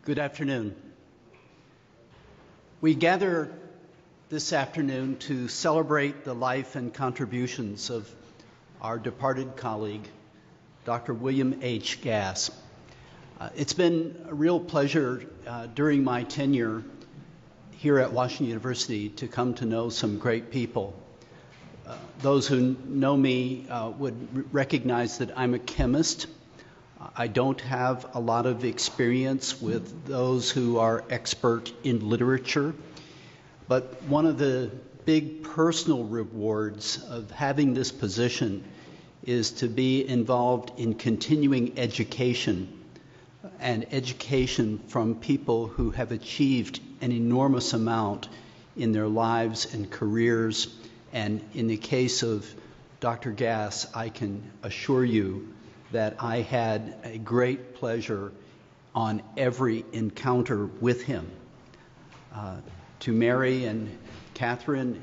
Good afternoon. We gather this afternoon to celebrate the life and contributions of our departed colleague, Dr. William H. Gass. It's been a real pleasure during my tenure here at Washington University to come to know some great people. Those who know me would recognize that I'm a chemist. I don't have a lot of experience with those who are expert in literature, but one of the big personal rewards of having this position is to be involved in continuing education, and education from people who have achieved an enormous amount in their lives and careers. And in the case of Dr. Gass, I can assure you that I had a great pleasure on every encounter with him. To Mary and Catherine,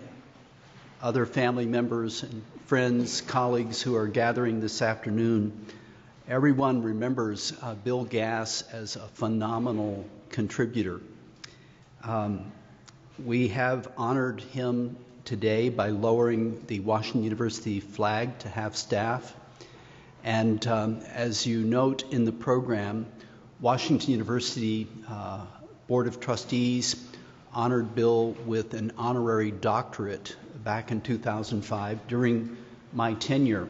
other family members and friends, colleagues who are gathering this afternoon, everyone remembers Bill Gass as a phenomenal contributor. We have honored him today by lowering the Washington University flag to half-staff. And as you note in the program, Washington University Board of Trustees honored Bill with an honorary doctorate back in 2005 during my tenure.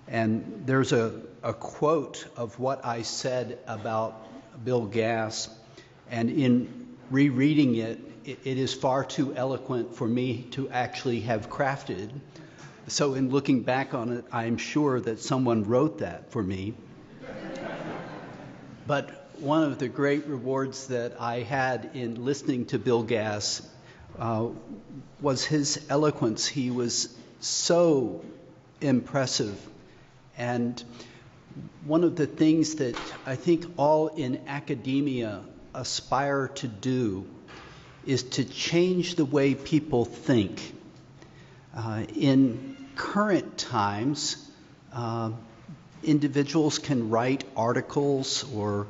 And there's a quote of what I said about Bill Gass, and in rereading it, it is far too eloquent for me to actually have crafted. So in looking back on it, I'm sure that someone wrote that for me. But one of the great rewards that I had in listening to Bill Gass was his eloquence. He was so impressive. And one of the things that I think all in academia aspire to do is to change the way people think. In current times, individuals can write articles or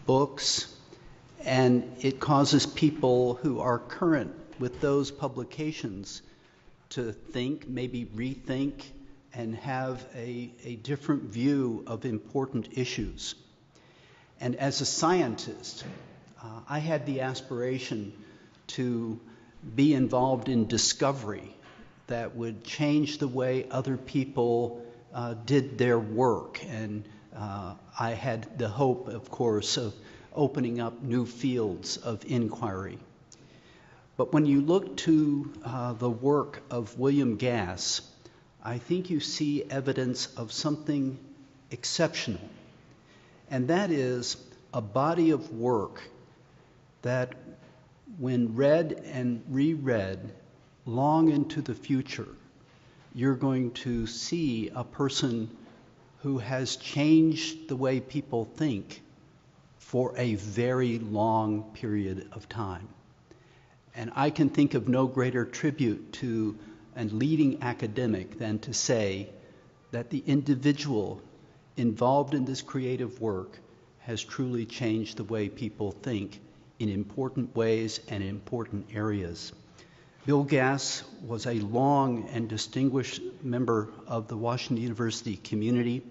books, and it causes people who are current with those publications to think, maybe rethink, and have a different view of important issues. And as a scientist, I had the aspiration to be involved in discovery that would change the way other people did their work. And I had the hope, of course, of opening up new fields of inquiry. But when you look to the work of William Gass, I think you see evidence of something exceptional. And that is a body of work that, when read and reread long into the future, you're going to see a person who has changed the way people think for a very long period of time. And I can think of no greater tribute to a leading academic than to say that the individual involved in this creative work has truly changed the way people think in important ways and important areas. Bill Gass was a long and distinguished member of the Washington University community.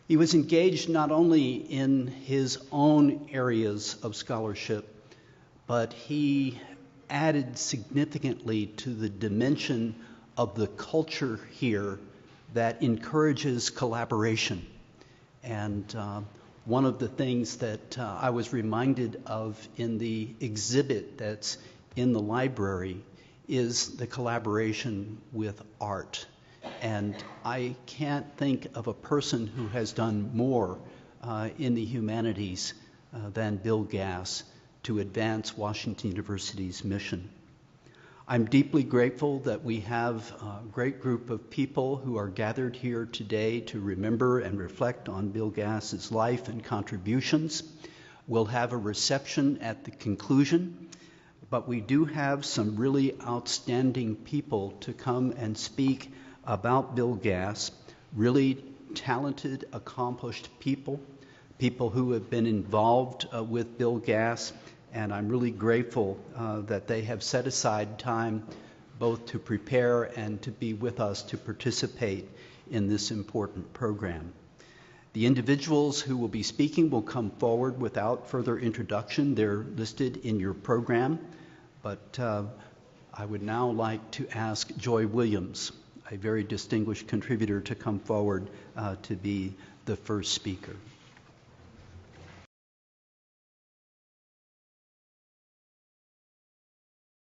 He was engaged not only in his own areas of scholarship, but he added significantly to the dimension of the culture here that encourages collaboration. And one of the things that I was reminded of in the exhibit that's in the library is the collaboration with art. And I can't think of a person who has done more in the humanities than Bill Gass to advance Washington University's mission. I'm deeply grateful that we have a great group of people who are gathered here today to remember and reflect on Bill Gass's life and contributions. We'll have a reception at the conclusion, but we do have some really outstanding people to come and speak about Bill Gass, really talented, accomplished people, people who have been involved with Bill Gas, and I'm really grateful that they have set aside time both to prepare and to be with us to participate in this important program. The individuals who will be speaking will come forward without further introduction. They're listed in your program, but I would now like to ask Joy Williams, a very distinguished contributor, to come forward to be the first speaker.